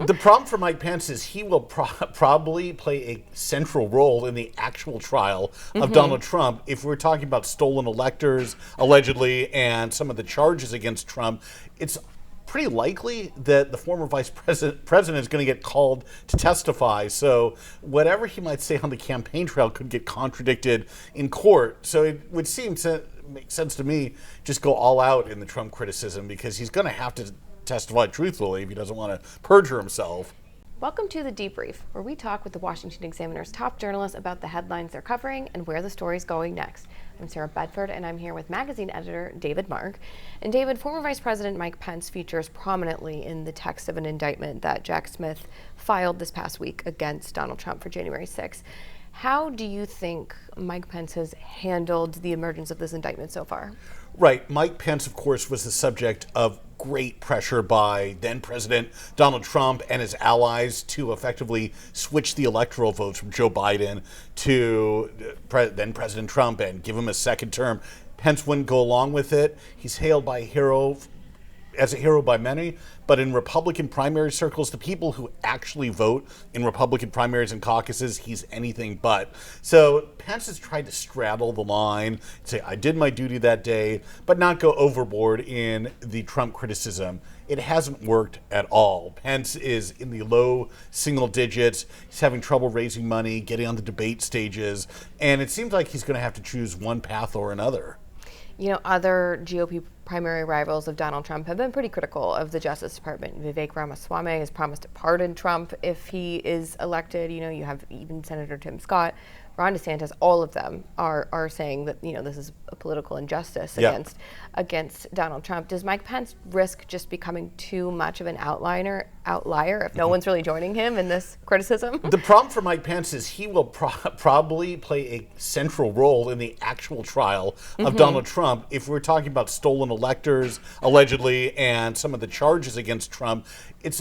The problem for Mike Pence is he will probably play a central role in the actual trial of Donald Trump. If we're talking about stolen electors, allegedly, and some of the charges against Trump, it's pretty likely that the former vice president is going to get called to testify. So whatever he might say on the campaign trail could get contradicted in court. So it would seem to make sense to me just go all out in the Trump criticism, because he's going to have to testify truthfully if he doesn't want to perjure himself. Welcome to the Debrief, where we talk with the Washington Examiner's top journalists about the headlines they're covering and where the story's going next. I'm Sarah Bedford, and I'm here with magazine editor David Mark. And David, former Vice President Mike Pence features prominently in the text of an indictment that Jack Smith filed this past week against Donald Trump for January 6th. How do you think Mike Pence has handled the emergence of this indictment so far? Right. Mike Pence, of course, was the subject of great pressure by then President Donald Trump and his allies to effectively switch the electoral votes from Joe Biden to then President Trump and give him a second term. Pence wouldn't go along with it. He's hailed as a hero by many, but in Republican primary circles, the people who actually vote in Republican primaries and caucuses, he's anything but. So Pence has tried to straddle the line, say, I did my duty that day, but not go overboard in the Trump criticism. It hasn't worked at all. Pence is in the low single digits. He's having trouble raising money, getting on the debate stages, and it seems like he's going to have to choose one path or another. You know, other GOP primary rivals of Donald Trump have been pretty critical of the Justice Department. Vivek Ramaswamy has promised to pardon Trump if he is elected. You know, you have even Senator Tim Scott, Ron DeSantis, all of them are saying that, you know, this is a political injustice against Donald Trump. Does Mike Pence risk just becoming too much of an outlier if no one's really joining him in this criticism? The problem for Mike Pence is he will probably play a central role in the actual trial of Donald Trump. If we're talking about stolen electors, allegedly, and some of the charges against Trump, it's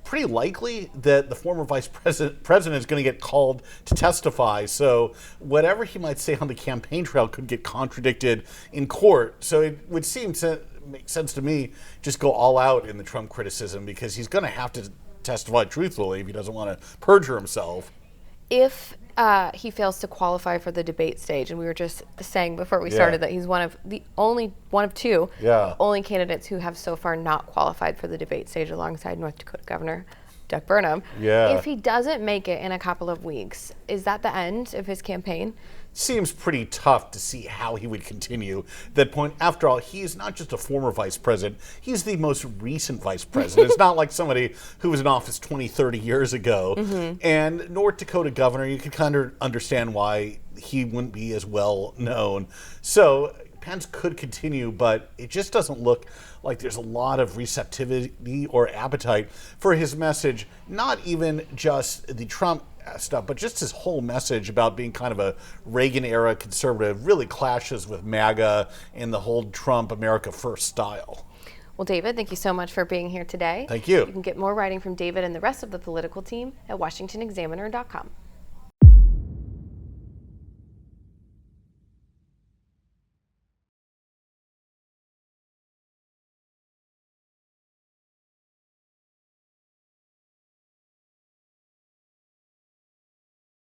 pretty likely that the former vice president is going to get called to testify. So whatever he might say on the campaign trail could get contradicted in court. So it would seem to make sense to me just go all out in the Trump criticism, because he's going to have to testify truthfully if he doesn't want to perjure himself. If he fails to qualify for the debate stage, and we were just saying before we started that he's one of two only candidates who have so far not qualified for the debate stage, alongside North Dakota Governor Doug Burnham. If he doesn't make it in a couple of weeks, is that the end of his campaign? Seems pretty tough to see how he would continue that point. After all, he's not just a former vice president, he's the most recent vice president. It's not like somebody who was in office 20, 30 years ago. And North Dakota governor, you could kind of understand why he wouldn't be as well known. So Pence could continue, but it just doesn't look like there's a lot of receptivity or appetite for his message, not even just the Trump stuff, but just his whole message about being kind of a Reagan-era conservative really clashes with MAGA and the whole Trump America First style. Well, David, thank you so much for being here today. Thank you. You can get more writing from David and the rest of the political team at washingtonexaminer.com.